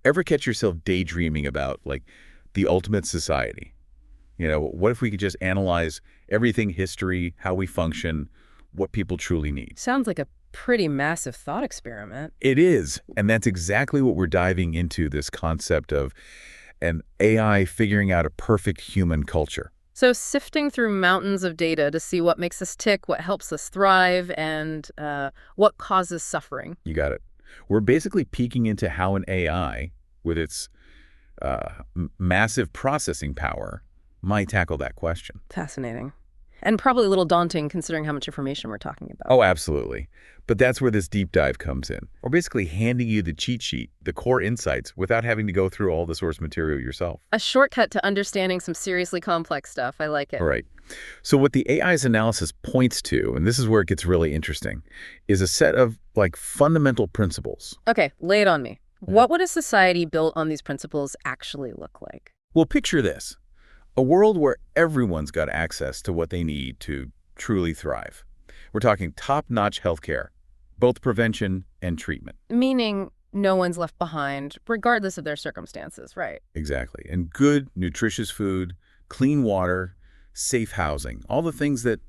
Ever catch yourself daydreaming about, like, the ultimate society? What if we could just analyze everything, history, how we function, what people truly need? Sounds like a pretty massive thought experiment. It is, and that's exactly what we're diving into, this concept of an AI figuring out a perfect human culture. So sifting through mountains of data to see what makes us tick, what helps us thrive, and what causes suffering. You got it. We're basically peeking into how an AI, with its massive processing power, might tackle that question. Fascinating. And probably a little daunting considering how much information we're talking about. Oh, absolutely. But that's where this deep dive comes in. We're basically handing you the cheat sheet, the core insights, without having to go through all the source material yourself. A shortcut to understanding some seriously complex stuff. I like it. All right. So what the AI's analysis points to, and this is where it gets really interesting, is a set of, fundamental principles. Okay, lay it on me. What would a society built on these principles actually look like? Well, picture this. A world where everyone's got access to what they need to truly thrive. We're talking top-notch healthcare, both prevention and treatment. Meaning no one's left behind, regardless of their circumstances, right? Exactly. And good, nutritious food, clean water, safe housing, all the things that,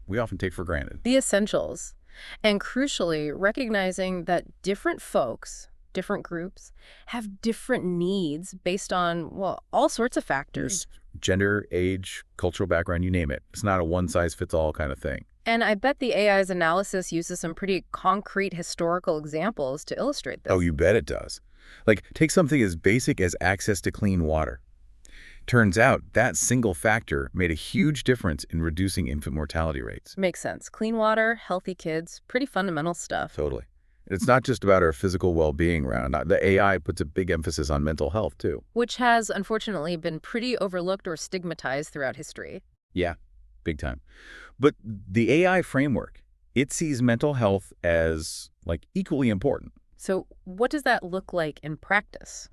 we often take for granted. The essentials. And crucially, recognizing that different folks, different groups, have different needs based on, all sorts of factors. Gender, age, cultural background, you name it. It's not a one-size-fits-all kind of thing. And I bet the AI's analysis uses some pretty concrete historical examples to illustrate this. Oh, you bet it does. Take something as basic as access to clean water. Turns out that single factor made a huge difference in reducing infant mortality rates. Makes sense. Clean water, healthy kids, pretty fundamental stuff. Totally. It's not just about our physical well-being, Round. The AI puts a big emphasis on mental health, too. Which has, unfortunately, been pretty overlooked or stigmatized throughout history. Yeah, big time. But the AI framework, it sees mental health as, equally important. So what does that look like in practice?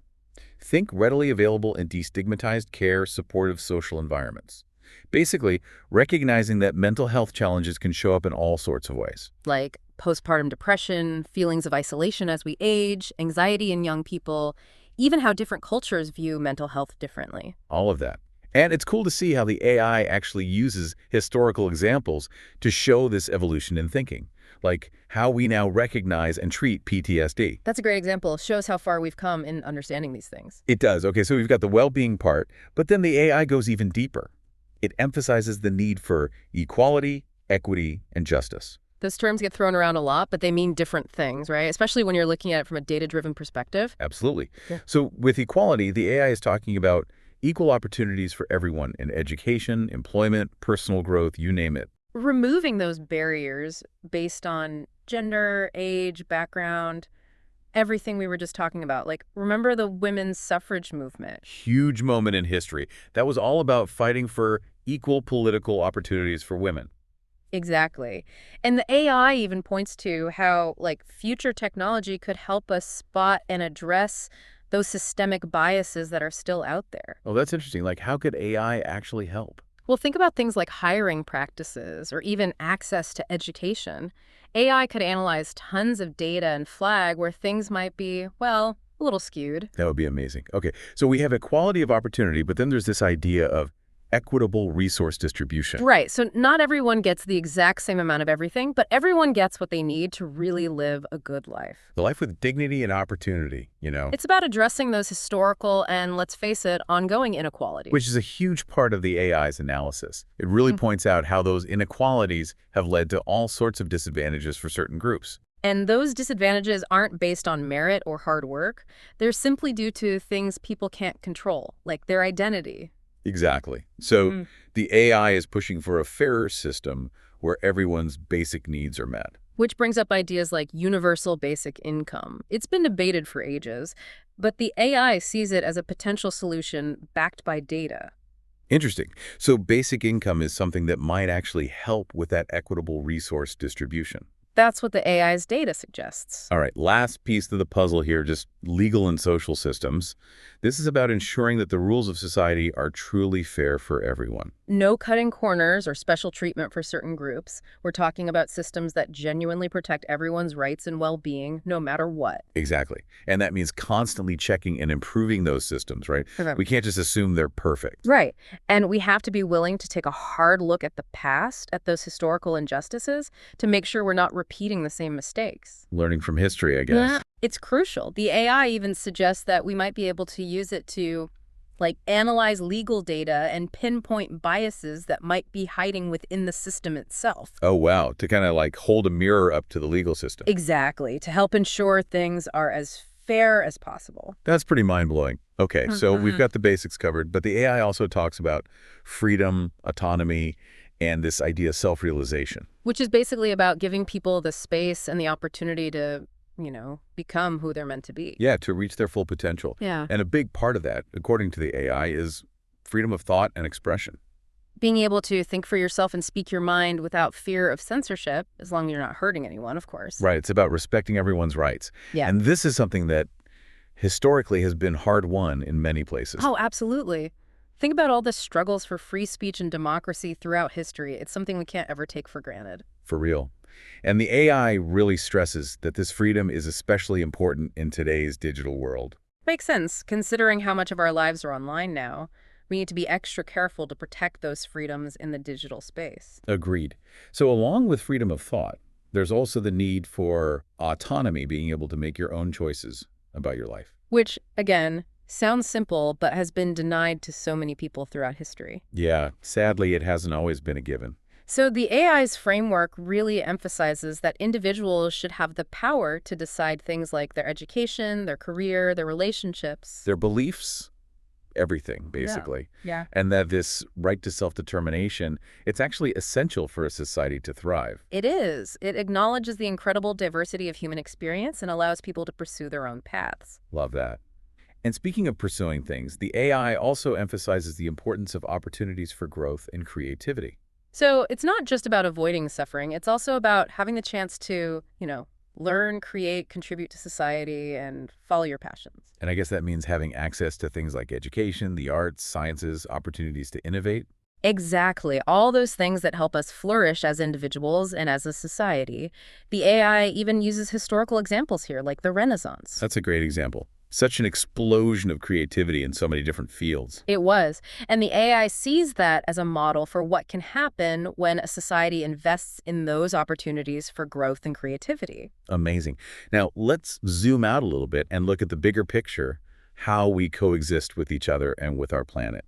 Think readily available and destigmatized care, supportive social environments. Basically, recognizing that mental health challenges can show up in all sorts of ways. Like postpartum depression, feelings of isolation as we age, anxiety in young people, even how different cultures view mental health differently. All of that. And it's cool to see how the AI actually uses historical examples to show this evolution in thinking, like how we now recognize and treat PTSD. That's a great example. Shows how far we've come in understanding these things. It does. Okay, so we've got the well-being part, but then the AI goes even deeper. It emphasizes the need for equality, equity, and justice. Those terms get thrown around a lot, but they mean different things, right? Especially when you're looking at it from a data-driven perspective. Absolutely. Yeah. So with equality, the AI is talking about equal opportunities for everyone in education, employment, personal growth, you name it. Removing those barriers based on gender, age, background, everything we were just talking about. Remember the women's suffrage movement? Huge moment in history. That was all about fighting for equal political opportunities for women. Exactly. And the AI even points to how, future technology could help us spot and address those systemic biases that are still out there. Oh, that's interesting. How could AI actually help? Well, think about things like hiring practices or even access to education. AI could analyze tons of data and flag where things might be, a little skewed. That would be amazing. Okay, so we have equality of opportunity, but then there's this idea of equitable resource distribution. Right. So not everyone gets the exact same amount of everything, but everyone gets what they need to really live a good life. The life with dignity and opportunity, It's about addressing those historical and, let's face it, ongoing inequalities. Which is a huge part of the AI's analysis. It really points out how those inequalities have led to all sorts of disadvantages for certain groups. And those disadvantages aren't based on merit or hard work. They're simply due to things people can't control, like their identity. Exactly. So the AI is pushing for a fairer system where everyone's basic needs are met. Which brings up ideas like universal basic income. It's been debated for ages, but the AI sees it as a potential solution backed by data. Interesting. So basic income is something that might actually help with that equitable resource distribution. That's what the AI's data suggests. All right, last piece of the puzzle here, just legal and social systems. This is about ensuring that the rules of society are truly fair for everyone. No cutting corners or special treatment for certain groups. We're talking about systems that genuinely protect everyone's rights and well-being, no matter what. Exactly. And that means constantly checking and improving those systems, right? Okay. We can't just assume they're perfect. Right. And we have to be willing to take a hard look at the past, at those historical injustices, to make sure we're not repeating the same mistakes. Learning from history, I guess. Yeah. It's crucial. The AI even suggests that we might be able to use it to, like, analyze legal data and pinpoint biases that might be hiding within the system itself. Oh, wow. To kind of like hold a mirror up to the legal system. Exactly. To help ensure things are as fair as possible. That's pretty mind-blowing. Okay, so we've got the basics covered, but the AI also talks about freedom, autonomy, and this idea of self-realization. Which is basically about giving people the space and the opportunity to, become who they're meant to be. Yeah, to reach their full potential. Yeah. And a big part of that, according to the AI, is freedom of thought and expression. Being able to think for yourself and speak your mind without fear of censorship, as long as you're not hurting anyone, of course. Right, it's about respecting everyone's rights. Yeah. And this is something that historically has been hard-won in many places. Oh, absolutely. Think about all the struggles for free speech and democracy throughout history. It's something we can't ever take for granted. For real. And the AI really stresses that this freedom is especially important in today's digital world. Makes sense, considering how much of our lives are online now. We need to be extra careful to protect those freedoms in the digital space. Agreed. So along with freedom of thought, there's also the need for autonomy, being able to make your own choices about your life. Which, again, sounds simple, but has been denied to so many people throughout history. Yeah, sadly, it hasn't always been a given. So the AI's framework really emphasizes that individuals should have the power to decide things like their education, their career, their relationships. Their beliefs, everything, basically. Yeah. And that this right to self-determination, it's actually essential for a society to thrive. It is. It acknowledges the incredible diversity of human experience and allows people to pursue their own paths. Love that. And speaking of pursuing things, the AI also emphasizes the importance of opportunities for growth and creativity. So it's not just about avoiding suffering. It's also about having the chance to, learn, create, contribute to society, and follow your passions. And I guess that means having access to things like education, the arts, sciences, opportunities to innovate. Exactly. All those things that help us flourish as individuals and as a society. The AI even uses historical examples here, like the Renaissance. That's a great example. Such an explosion of creativity in so many different fields. It was. And the AI sees that as a model for what can happen when a society invests in those opportunities for growth and creativity. Amazing. Now, let's zoom out a little bit and look at the bigger picture, how we coexist with each other and with our planet.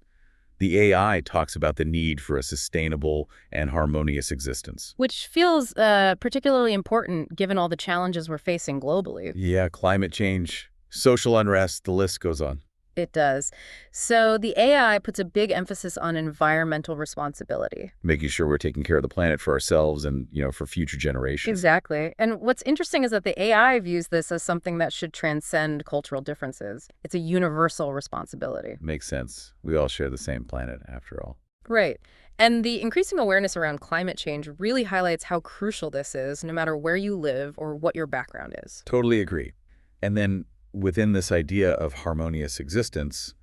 The AI talks about the need for a sustainable and harmonious existence. Which feels particularly important given all the challenges we're facing globally. Yeah, climate change, social unrest, the list goes on. It does. So the AI puts a big emphasis on environmental responsibility. Making sure we're taking care of the planet for ourselves and, for future generations. Exactly. And what's interesting is that the AI views this as something that should transcend cultural differences. It's a universal responsibility. Makes sense. We all share the same planet, after all. Right. And the increasing awareness around climate change really highlights how crucial this is, no matter where you live or what your background is. Totally agree. And then within this idea of harmonious existence,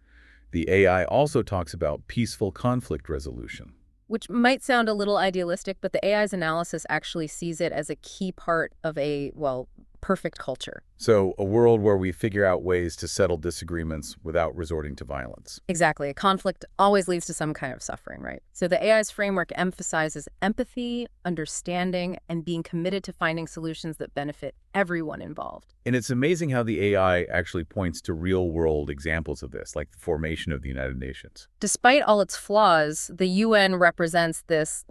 the AI also talks about peaceful conflict resolution. Which might sound a little idealistic, but the AI's analysis actually sees it as a key part of a, perfect culture. So a world where we figure out ways to settle disagreements without resorting to violence. Exactly. Conflict always leads to some kind of suffering, right? So the AI's framework emphasizes empathy, understanding, and being committed to finding solutions that benefit everyone involved. And it's amazing how the AI actually points to real-world examples of this, like the formation of the United Nations. Despite all its flaws, the UN represents this,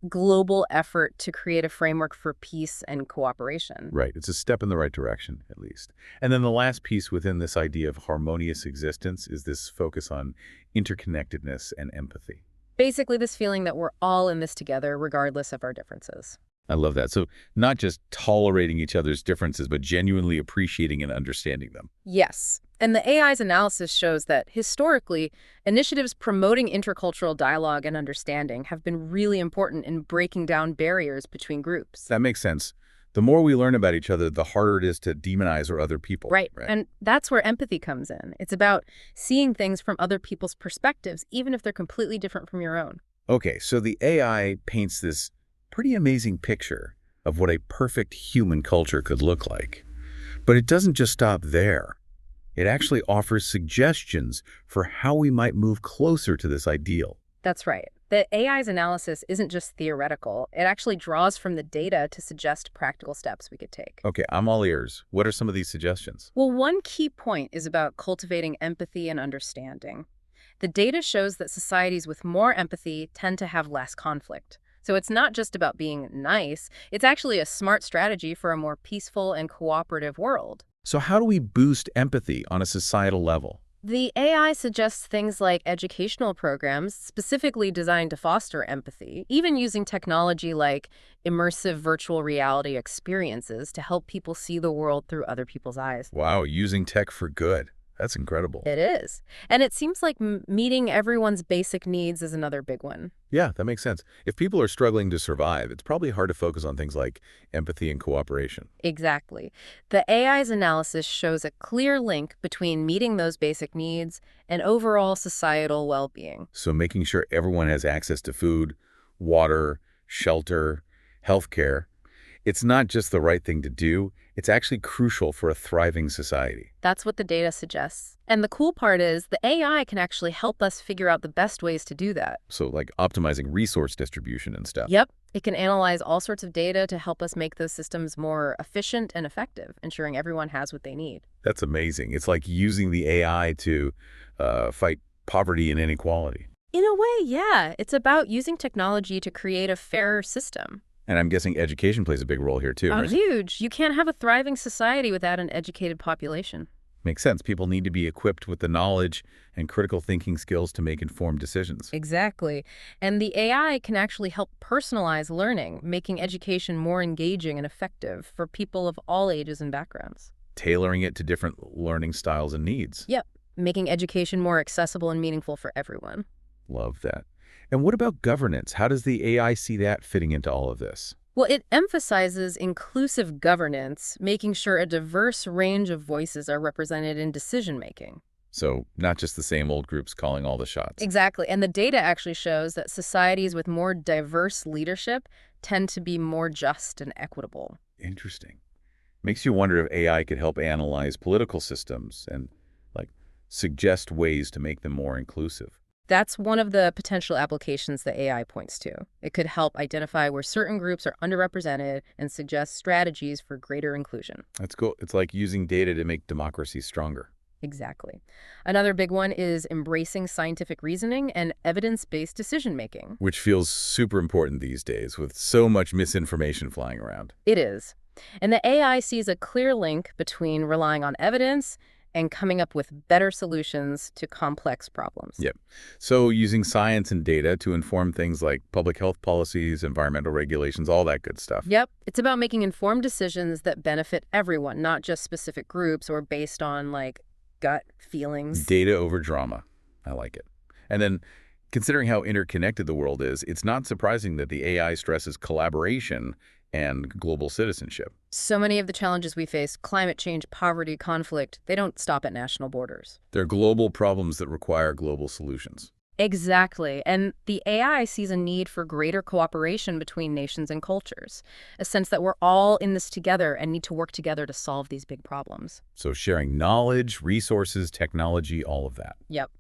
global effort to create a framework for peace and cooperation. Right. It's a step in the right direction, at least. And then the last piece within this idea of harmonious existence is this focus on interconnectedness and empathy. Basically, this feeling that we're all in this together, regardless of our differences. I love that. So not just tolerating each other's differences, but genuinely appreciating and understanding them. Yes. And the AI's analysis shows that, historically, initiatives promoting intercultural dialogue and understanding have been really important in breaking down barriers between groups. That makes sense. The more we learn about each other, the harder it is to demonize or other people. Right. Right. And that's where empathy comes in. It's about seeing things from other people's perspectives, even if they're completely different from your own. Okay, so the AI paints this pretty amazing picture of what a perfect human culture could look like. But it doesn't just stop there. It actually offers suggestions for how we might move closer to this ideal. That's right. The AI's analysis isn't just theoretical. It actually draws from the data to suggest practical steps we could take. Okay, I'm all ears. What are some of these suggestions? Well, one key point is about cultivating empathy and understanding. The data shows that societies with more empathy tend to have less conflict. So it's not just about being nice, it's actually a smart strategy for a more peaceful and cooperative world. So how do we boost empathy on a societal level? The AI suggests things like educational programs specifically designed to foster empathy, even using technology like immersive virtual reality experiences to help people see the world through other people's eyes. Wow, using tech for good. That's incredible. It is. And it seems like meeting everyone's basic needs is another big one. Yeah, that makes sense. If people are struggling to survive, it's probably hard to focus on things like empathy and cooperation. Exactly. The AI's analysis shows a clear link between meeting those basic needs and overall societal well-being. So making sure everyone has access to food, water, shelter, healthcare, it's not just the right thing to do, it's actually crucial for a thriving society. That's what the data suggests. And the cool part is the AI can actually help us figure out the best ways to do that. So like optimizing resource distribution and stuff. Yep. It can analyze all sorts of data to help us make those systems more efficient and effective, ensuring everyone has what they need. That's amazing. It's like using the AI to fight poverty and inequality. In a way, yeah. It's about using technology to create a fairer system. And I'm guessing education plays a big role here too, Oh, right? huge. You can't have a thriving society without an educated population. Makes sense. People need to be equipped with the knowledge and critical thinking skills to make informed decisions. Exactly. And the AI can actually help personalize learning, making education more engaging and effective for people of all ages and backgrounds. Tailoring it to different learning styles and needs. Yep. Making education more accessible and meaningful for everyone. Love that. And what about governance? How does the AI see that fitting into all of this? Well, it emphasizes inclusive governance, making sure a diverse range of voices are represented in decision-making. So not just the same old groups calling all the shots. Exactly. And the data actually shows that societies with more diverse leadership tend to be more just and equitable. Interesting. Makes you wonder if AI could help analyze political systems and like suggest ways to make them more inclusive. That's one of the potential applications the AI points to. It could help identify where certain groups are underrepresented and suggest strategies for greater inclusion. That's cool. It's like using data to make democracy stronger. Exactly. Another big one is embracing scientific reasoning and evidence-based decision-making. Which feels super important these days with so much misinformation flying around. It is. And the AI sees a clear link between relying on evidence and coming up with better solutions to complex problems. Yep. So using science and data to inform things like public health policies, environmental regulations, all that good stuff. Yep. It's about making informed decisions that benefit everyone, not just specific groups or based on, like, gut feelings. Data over drama. I like it. And then considering how interconnected the world is, it's not surprising that the AI stresses collaboration and global citizenship. So many of the challenges we face, climate change, poverty, conflict, they don't stop at national borders. They're global problems that require global solutions. Exactly. And the AI sees a need for greater cooperation between nations and cultures, a sense that we're all in this together and need to work together to solve these big problems. So sharing knowledge, resources, technology, all of that. Yep.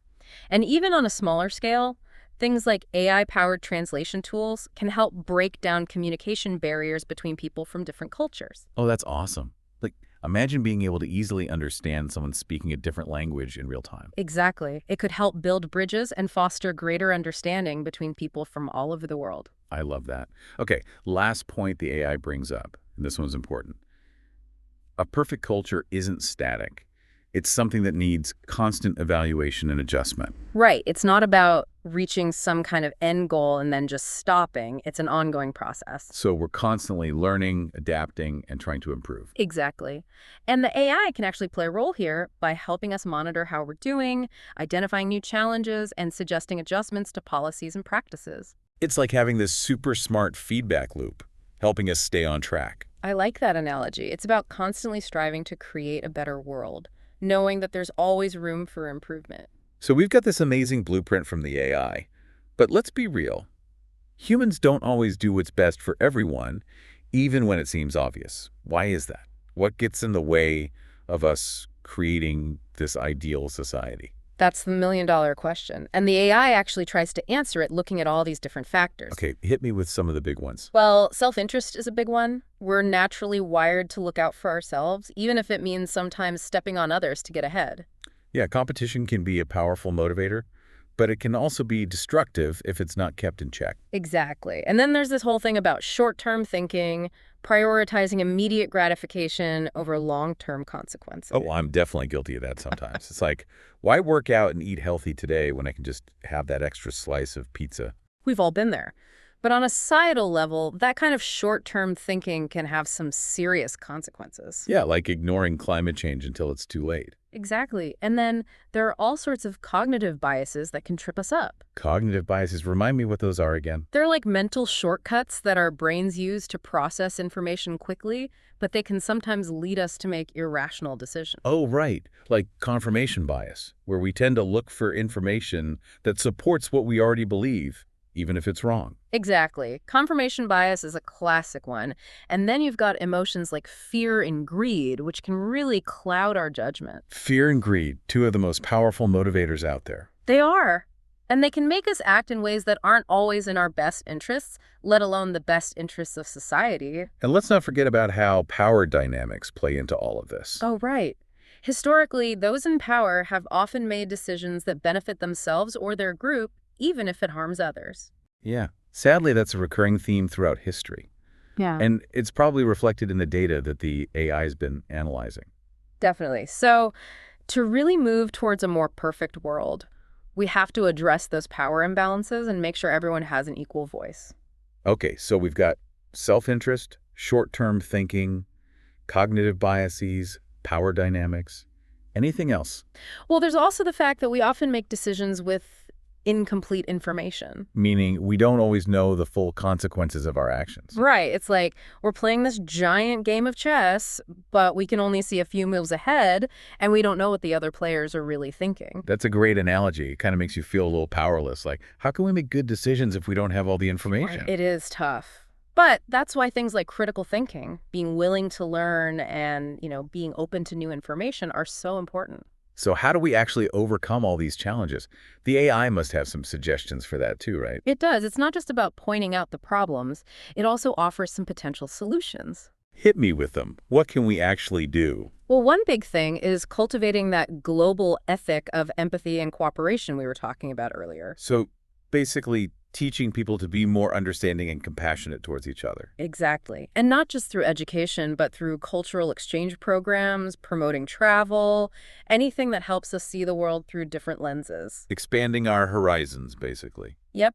And even on a smaller scale, things like AI-powered translation tools can help break down communication barriers between people from different cultures. Oh, that's awesome. Like, imagine being able to easily understand someone speaking a different language in real time. Exactly. It could help build bridges and foster greater understanding between people from all over the world. I love that. Okay, last point the AI brings up, and this one's important. A perfect culture isn't static. It's something that needs constant evaluation and adjustment. Right. It's not about reaching some kind of end goal and then just stopping. It's an ongoing process. So we're constantly learning, adapting, and trying to improve. Exactly. And the AI can actually play a role here by helping us monitor how we're doing, identifying new challenges, and suggesting adjustments to policies and practices. It's like having this super smart feedback loop, helping us stay on track. I like that analogy. It's about constantly striving to create a better world, knowing that there's always room for improvement. So we've got this amazing blueprint from the AI, but let's be real. Humans don't always do what's best for everyone, even when it seems obvious. Why is that? What gets in the way of us creating this ideal society? That's the million-dollar question. And the AI actually tries to answer it looking at all these different factors. Okay, hit me with some of the big ones. Well, self-interest is a big one. We're naturally wired to look out for ourselves, even if it means sometimes stepping on others to get ahead. Yeah, competition can be a powerful motivator, but it can also be destructive if it's not kept in check. Exactly. And then there's this whole thing about short-term thinking, prioritizing immediate gratification over long-term consequences. Oh, I'm definitely guilty of that sometimes. It's like, why work out and eat healthy today when I can just have that extra slice of pizza? We've all been there. But on a societal level, that kind of short-term thinking can have some serious consequences. Yeah, like ignoring climate change until it's too late. Exactly. And then there are all sorts of cognitive biases that can trip us up. Cognitive biases, remind me what those are again. They're like mental shortcuts that our brains use to process information quickly, but they can sometimes lead us to make irrational decisions. Oh, right. Like confirmation bias, where we tend to look for information that supports what we already believe, even if it's wrong. Exactly. Confirmation bias is a classic one. And then you've got emotions like fear and greed, which can really cloud our judgment. Fear and greed, two of the most powerful motivators out there. They are. And they can make us act in ways that aren't always in our best interests, let alone the best interests of society. And let's not forget about how power dynamics play into all of this. Oh, right. Historically, those in power have often made decisions that benefit themselves or their group, even if it harms others. Yeah. Sadly, that's a recurring theme throughout history. Yeah. And it's probably reflected in the data that the AI has been analyzing. Definitely. So, to really move towards a more perfect world, we have to address those power imbalances and make sure everyone has an equal voice. Okay, so we've got self-interest, short-term thinking, cognitive biases, power dynamics. Anything else? Well, there's also the fact that we often make decisions with incomplete information. Meaning we don't always know the full consequences of our actions. Right. It's like we're playing this giant game of chess, but we can only see a few moves ahead, and we don't know what the other players are really thinking. That's a great analogy. It kind of makes you feel a little powerless. Like, how can we make good decisions if we don't have all the information? It is tough. But that's why things like critical thinking, being willing to learn and, being open to new information are so important. So how do we actually overcome all these challenges? The AI must have some suggestions for that too, right? It does. It's not just about pointing out the problems. It also offers some potential solutions. Hit me with them. What can we actually do? Well, one big thing is cultivating that global ethic of empathy and cooperation we were talking about earlier. So basically teaching people to be more understanding and compassionate towards each other. Exactly. And not just through education, but through cultural exchange programs, promoting travel, anything that helps us see the world through different lenses. Expanding our horizons, basically. Yep.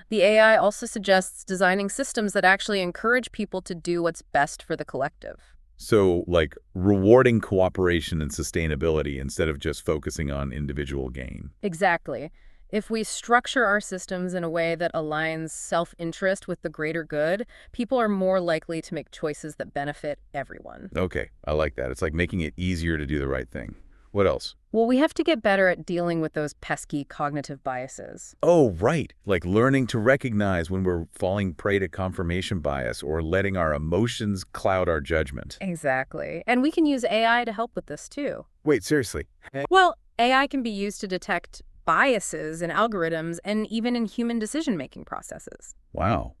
The AI also suggests designing systems that actually encourage people to do what's best for the collective. So, like, rewarding cooperation and sustainability instead of just focusing on individual gain. Exactly. If we structure our systems in a way that aligns self-interest with the greater good, people are more likely to make choices that benefit everyone. Okay, I like that. It's like making it easier to do the right thing. What else? Well, we have to get better at dealing with those pesky cognitive biases. Oh, right. Like learning to recognize when we're falling prey to confirmation bias or letting our emotions cloud our judgment. Exactly. And we can use AI to help with this too. Wait, seriously? Well, AI can be used to detect biases in algorithms and even in human decision-making processes. Wow.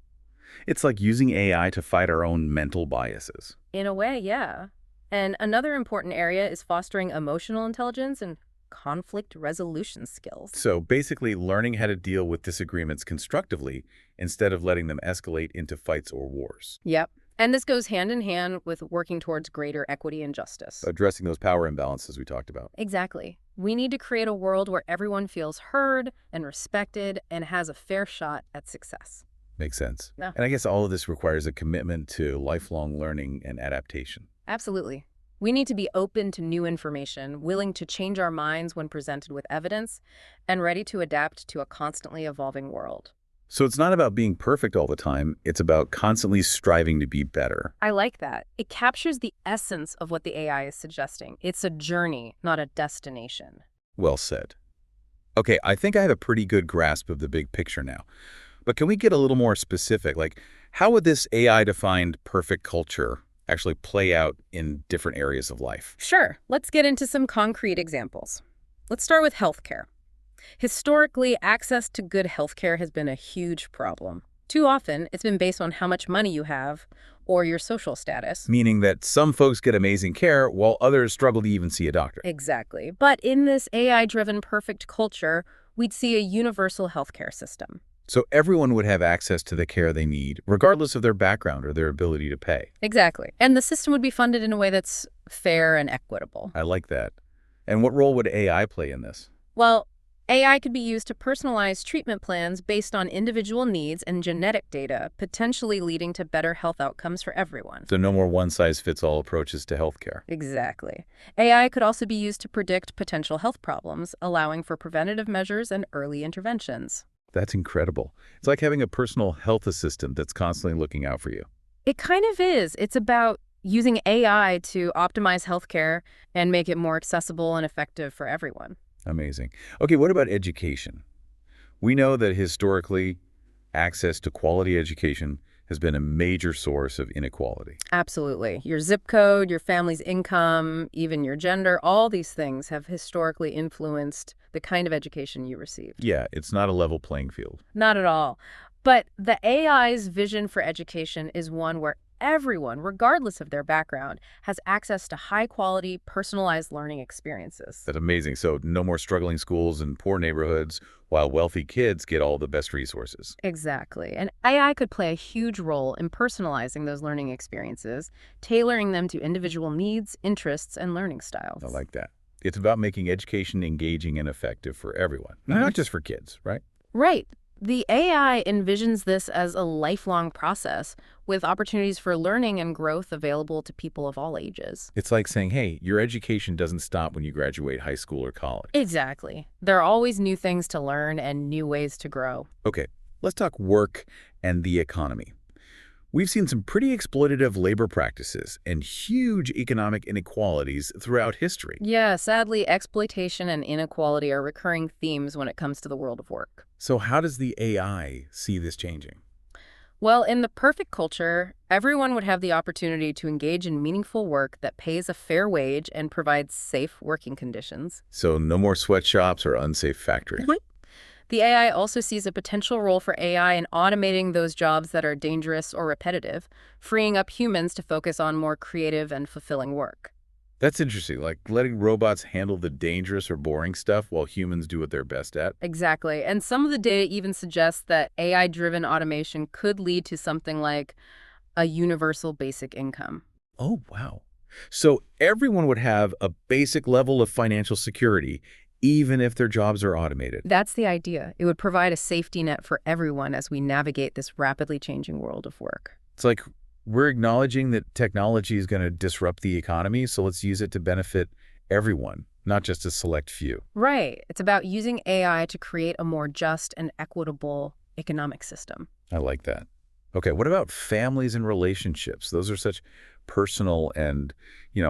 It's like using AI to fight our own mental biases. In a way, yeah. And another important area is fostering emotional intelligence and conflict resolution skills. So basically learning how to deal with disagreements constructively instead of letting them escalate into fights or wars. Yep. And this goes hand in hand with working towards greater equity and justice. Addressing those power imbalances we talked about. Exactly. We need to create a world where everyone feels heard and respected and has a fair shot at success. Makes sense. Yeah. And I guess all of this requires a commitment to lifelong learning and adaptation. Absolutely. We need to be open to new information, willing to change our minds when presented with evidence, and ready to adapt to a constantly evolving world. So it's not about being perfect all the time. It's about constantly striving to be better. I like that. It captures the essence of what the AI is suggesting. It's a journey, not a destination. Well said. Okay, I think I have a pretty good grasp of the big picture now. But can we get a little more specific? Like, how would this AI-defined perfect culture actually play out in different areas of life? Sure, let's get into some concrete examples. Let's start with healthcare. Historically, access to good healthcare has been a huge problem. Too often, it's been based on how much money you have or your social status. Meaning that some folks get amazing care while others struggle to even see a doctor. Exactly. But in this AI-driven perfect culture, we'd see a universal healthcare system. So everyone would have access to the care they need, regardless of their background or their ability to pay. Exactly. And the system would be funded in a way that's fair and equitable. I like that. And what role would AI play in this? Well, AI could be used to personalize treatment plans based on individual needs and genetic data, potentially leading to better health outcomes for everyone. So no more one-size-fits-all approaches to healthcare. Exactly. AI could also be used to predict potential health problems, allowing for preventative measures and early interventions. That's incredible. It's like having a personal health assistant that's constantly looking out for you. It kind of is. It's about using AI to optimize healthcare and make it more accessible and effective for everyone. Amazing. Okay, what about education? We know that historically, access to quality education has been a major source of inequality. Absolutely. Your zip code, your family's income, even your gender, all these things have historically influenced the kind of education you receive. Yeah, it's not a level playing field. Not at all. But the AI's vision for education is one where everyone, regardless of their background, has access to high-quality, personalized learning experiences. That's amazing. So no more struggling schools and poor neighborhoods, while wealthy kids get all the best resources. Exactly. And AI could play a huge role in personalizing those learning experiences, tailoring them to individual needs, interests, and learning styles. I like that. It's about making education engaging and effective for everyone, not just for kids, right? Right. The AI envisions this as a lifelong process with opportunities for learning and growth available to people of all ages. It's like saying, hey, your education doesn't stop when you graduate high school or college. Exactly. There are always new things to learn and new ways to grow. Okay, let's talk work and the economy. We've seen some pretty exploitative labor practices and huge economic inequalities throughout history. Yeah, sadly, exploitation and inequality are recurring themes when it comes to the world of work. So how does the AI see this changing? Well, in the perfect culture, everyone would have the opportunity to engage in meaningful work that pays a fair wage and provides safe working conditions. So no more sweatshops or unsafe factories. The AI also sees a potential role for AI in automating those jobs that are dangerous or repetitive, freeing up humans to focus on more creative and fulfilling work. That's interesting, like letting robots handle the dangerous or boring stuff while humans do what they're best at. Exactly. And some of the data even suggests that AI-driven automation could lead to something like a universal basic income. Oh, wow. So everyone would have a basic level of financial security, even if their jobs are automated. That's the idea. It would provide a safety net for everyone as we navigate this rapidly changing world of work. It's like we're acknowledging that technology is going to disrupt the economy, so let's use it to benefit everyone, not just a select few. Right. It's about using AI to create a more just and equitable economic system. I like that. Okay, what about families and relationships? Those are such personal and,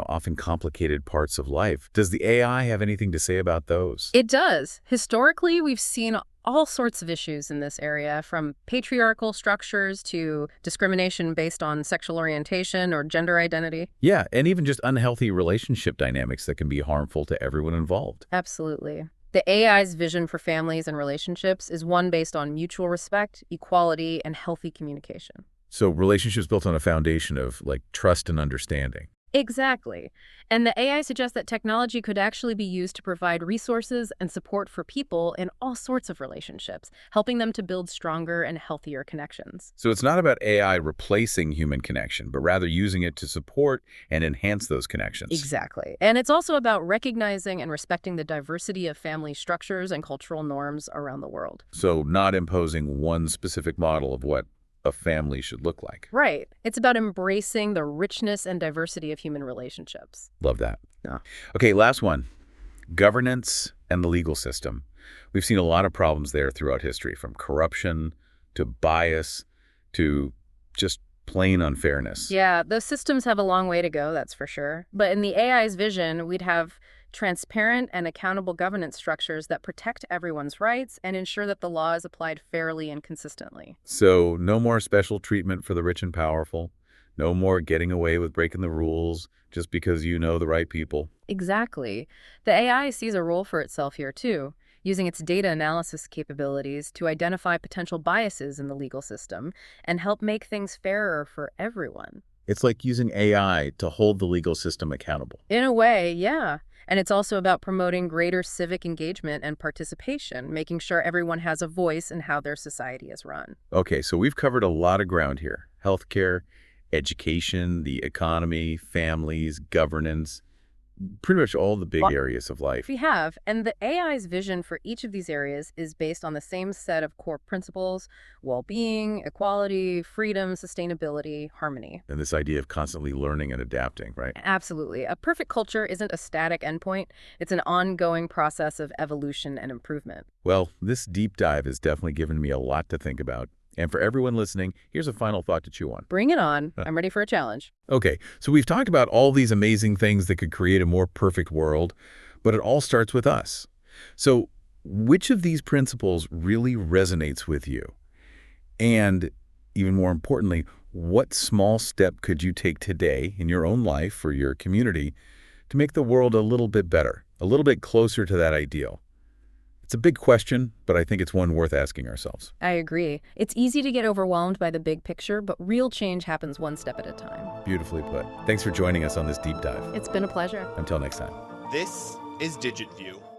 often complicated parts of life. Does the AI have anything to say about those? It does. Historically, we've seen all sorts of issues in this area, from patriarchal structures to discrimination based on sexual orientation or gender identity. Yeah, and even just unhealthy relationship dynamics that can be harmful to everyone involved. Absolutely. The AI's vision for families and relationships is one based on mutual respect, equality, and healthy communication. So relationships built on a foundation of, trust and understanding. Exactly. And the AI suggests that technology could actually be used to provide resources and support for people in all sorts of relationships, helping them to build stronger and healthier connections. So it's not about AI replacing human connection, but rather using it to support and enhance those connections. Exactly. And it's also about recognizing and respecting the diversity of family structures and cultural norms around the world. So not imposing one specific model of what a family should look like. Right. It's about embracing the richness and diversity of human relationships. Love that. Yeah. Okay, last one. Governance and the legal system. We've seen a lot of problems there throughout history, from corruption to bias to just plain unfairness. Yeah, those systems have a long way to go, that's for sure. But in the AI's vision, we'd have transparent and accountable governance structures that protect everyone's rights and ensure that the law is applied fairly and consistently. So no more special treatment for the rich and powerful. No more getting away with breaking the rules just because you know the right people. Exactly. The AI sees a role for itself here, too, using its data analysis capabilities to identify potential biases in the legal system and help make things fairer for everyone. It's like using AI to hold the legal system accountable. In a way, yeah. And it's also about promoting greater civic engagement and participation, making sure everyone has a voice in how their society is run. Okay, so we've covered a lot of ground here. Healthcare, education, the economy, families, governance, pretty much all the big areas of life. We have, and the AI's vision for each of these areas is based on the same set of core principles: well-being, equality, freedom, sustainability, harmony. And this idea of constantly learning and adapting, right? Absolutely. A perfect culture isn't a static endpoint. It's an ongoing process of evolution and improvement. Well, this deep dive has definitely given me a lot to think about. And for everyone listening, here's a final thought to chew on. Bring it on. I'm ready for a challenge. Okay, so we've talked about all these amazing things that could create a more perfect world, but it all starts with us. So which of these principles really resonates with you? And even more importantly, what small step could you take today in your own life or your community to make the world a little bit better, a little bit closer to that ideal? It's a big question, but I think it's one worth asking ourselves. I agree. It's easy to get overwhelmed by the big picture, but real change happens one step at a time. Beautifully put. Thanks for joining us on this deep dive. It's been a pleasure. Until next time. This is DigitView.